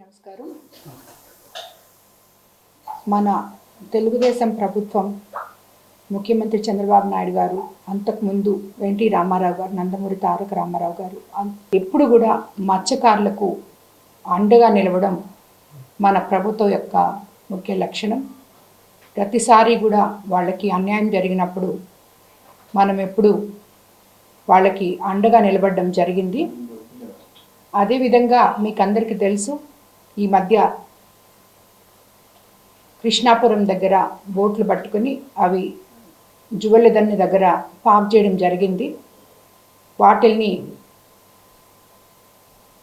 నమస్కారం. మన తెలుగుదేశం ప్రభుత్వం ముఖ్యమంత్రి చంద్రబాబు నాయుడు గారు, అంతకుముందు ఎన్టీ రామారావు గారు, నందమూరి తారక రామారావు గారు ఎప్పుడు కూడా మత్స్యకారులకు అండగా నిలవడం మన ప్రభుత్వం యొక్క ముఖ్య లక్షణం. ప్రతిసారి కూడా వాళ్ళకి అన్యాయం జరిగినప్పుడు మనం ఎప్పుడు వాళ్ళకి అండగా నిలబడడం జరిగింది. అదేవిధంగా మీకు అందరికీ తెలుసు, ఈ మధ్య కృష్ణాపురం దగ్గర బోట్లు పట్టుకొని అవి జువెల్లదన్ని దగ్గర పార్క్ చేయడం జరిగింది. వాటిల్ని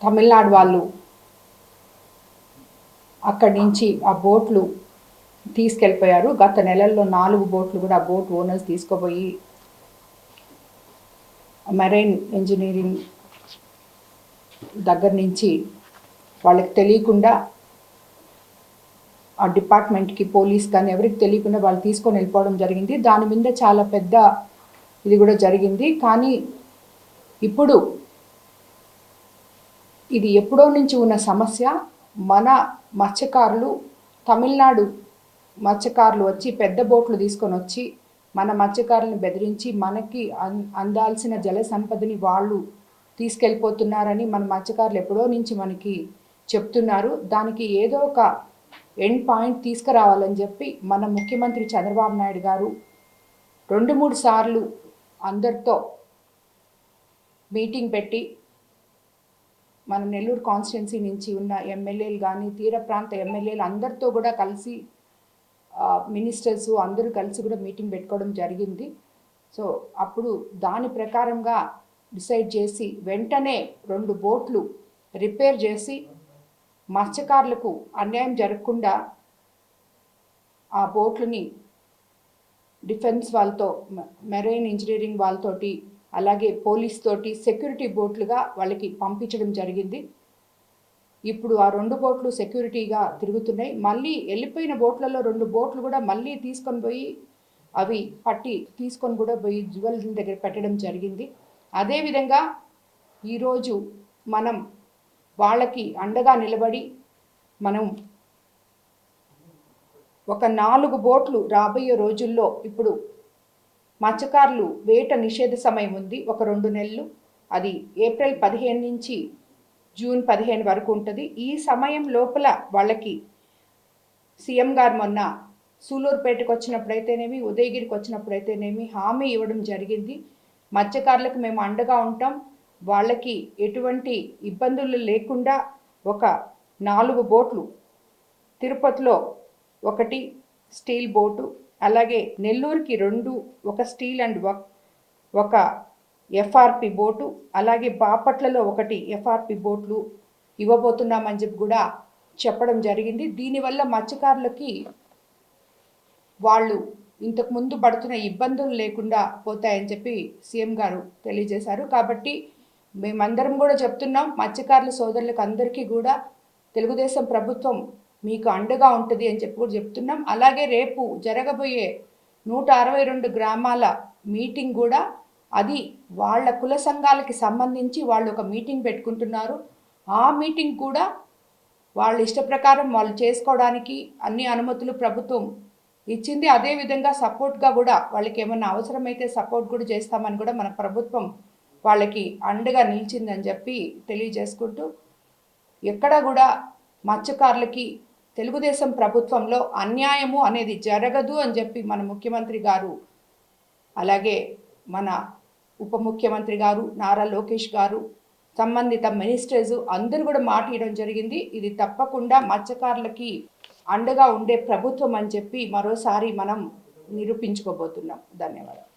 తమిళనాడు వాళ్ళు అక్కడి నుంచి ఆ బోట్లు తీసుకెళ్ళిపోయారు. గత నెలల్లో 4 బోట్లు కూడా ఆ బోట్ ఓనర్స్ తీసుకుపోయి మెరైన్ ఇంజనీరింగ్ దగ్గర నుంచి వాళ్ళకి తెలియకుండా ఆ డిపార్ట్మెంట్కి, పోలీస్ కానీ ఎవరికి తెలియకుండా వాళ్ళు తీసుకొని వెళ్ళిపోవడం జరిగింది. దాని మీద చాలా పెద్ద ఇది కూడా జరిగింది. కానీ ఇప్పుడు ఇది ఎప్పుడో నుంచి ఉన్న సమస్య. మన మత్స్యకారులు, తమిళనాడు మత్స్యకారులు వచ్చి పెద్ద బోట్లు తీసుకొని వచ్చి మన మత్స్యకారులను బెదిరించి మనకి అందాల్సిన జల సంపదని వాళ్ళు తీసుకెళ్ళిపోతున్నారని మన మత్స్యకారులు ఎప్పుడో నుంచి మనకి చెప్తున్నారు. దానికి ఏదో ఒక ఎండ్ పాయింట్ తీసుకురావాలని చెప్పి మన ముఖ్యమంత్రి చంద్రబాబు నాయుడు గారు 2-3 సార్లు అందరితో మీటింగ్ పెట్టి, మన నెల్లూరు కాన్స్టిట్యున్సీ నుంచి ఉన్న ఎమ్మెల్యేలు కానీ, తీర ప్రాంత ఎమ్మెల్యేలు అందరితో కూడా కలిసి, మినిస్టర్స్ అందరూ కలిసి కూడా మీటింగ్ పెట్టుకోవడం జరిగింది. సో అప్పుడు దాని ప్రకారంగా డిసైడ్ చేసి వెంటనే 2 బోట్లు రిపేర్ చేసి మత్స్యకారులకు అన్యాయం జరగకుండా ఆ బోట్లని డిఫెన్స్ వాళ్ళతో, మెరైన్ ఇంజనీరింగ్ వాళ్ళతోటి, అలాగే పోలీస్ తోటి సెక్యూరిటీ బోట్లుగా వాళ్ళకి పంపించడం జరిగింది. ఇప్పుడు ఆ 2 బోట్లు సెక్యూరిటీగా తిరుగుతున్నాయి. మళ్ళీ వెళ్ళిపోయిన బోట్లలో 2 బోట్లు కూడా మళ్ళీ తీసుకొని పోయి అవి పట్టి తీసుకొని కూడా పోయి జువెల్లరీ దగ్గర పెట్టడం జరిగింది. అదేవిధంగా ఈరోజు మనం వాళ్ళకి అండగా నిలబడి మనం ఒక 4 బోట్లు రాబోయే రోజుల్లో, ఇప్పుడు మత్స్యకారులు వేట నిషేధ సమయం ఉంది, ఒక 2 నెలలు. అది ఏప్రిల్ 15 నుంచి జూన్ 15 వరకు ఉంటుంది. ఈ సమయం లోపల వాళ్ళకి సీఎం గారు మొన్న సూలూరుపేటకు వచ్చినప్పుడైతేనేమి, ఉదయగిరికి వచ్చినప్పుడైతేనేమి హామీ ఇవ్వడం జరిగింది. మత్స్యకారులకు మేము అండగా ఉంటాం, వాళ్ళకి ఎటువంటి ఇబ్బందులు లేకుండా ఒక 4 బోట్లు, తిరుపతిలో 1 స్టీల్ బోటు, అలాగే నెల్లూరుకి 2, ఒక స్టీల్ అండ్ ఒక ఎఫ్ఆర్పి బోటు, అలాగే బాపట్లలో 1 ఎఫ్ఆర్పి బోట్లు ఇవ్వబోతున్నామని చెప్పి కూడా చెప్పడం జరిగింది. దీనివల్ల మత్స్యకారులకి వాళ్ళు ఇంతకుముందు పడుతున్న ఇబ్బందులు లేకుండా పోతాయని చెప్పి సీఎం గారు తెలియజేశారు. కాబట్టి మేమందరం కూడా చెప్తున్నాం, మత్స్యకారుల సోదరులకు అందరికీ కూడా తెలుగుదేశం ప్రభుత్వం మీకు అండగా ఉంటుంది అని చెప్పి కూడా చెప్తున్నాం. అలాగే రేపు జరగబోయే 162 గ్రామాల మీటింగ్ కూడా, అది వాళ్ళ కుల సంఘాలకి సంబంధించి వాళ్ళు ఒక మీటింగ్ పెట్టుకుంటున్నారు. ఆ మీటింగ్ కూడా వాళ్ళ ఇష్ట ప్రకారం వాళ్ళు చేసుకోవడానికి అన్ని అనుమతులు ప్రభుత్వం ఇచ్చింది. అదేవిధంగా సపోర్ట్గా కూడా వాళ్ళకి ఏమన్నా అవసరమైతే సపోర్ట్ కూడా చేస్తామని కూడా మన ప్రభుత్వం వాళ్ళకి అండగా నిలిచిందని చెప్పి తెలియజేసుకుంటూ, ఎక్కడ కూడా మత్స్యకారులకి తెలుగుదేశం ప్రభుత్వంలో అన్యాయము అనేది జరగదు అని చెప్పి మన ముఖ్యమంత్రి గారు, అలాగే మన ఉప ముఖ్యమంత్రి గారు నారా లోకేష్ గారు, సంబంధిత మినిస్టర్స్ అందరూ కూడా మాట ఇవ్వడం జరిగింది. ఇది తప్పకుండా మత్స్యకారులకి అండగా ఉండే ప్రభుత్వం అని చెప్పి మరోసారి మనం నిరూపించుకోబోతున్నాం. ధన్యవాదాలు.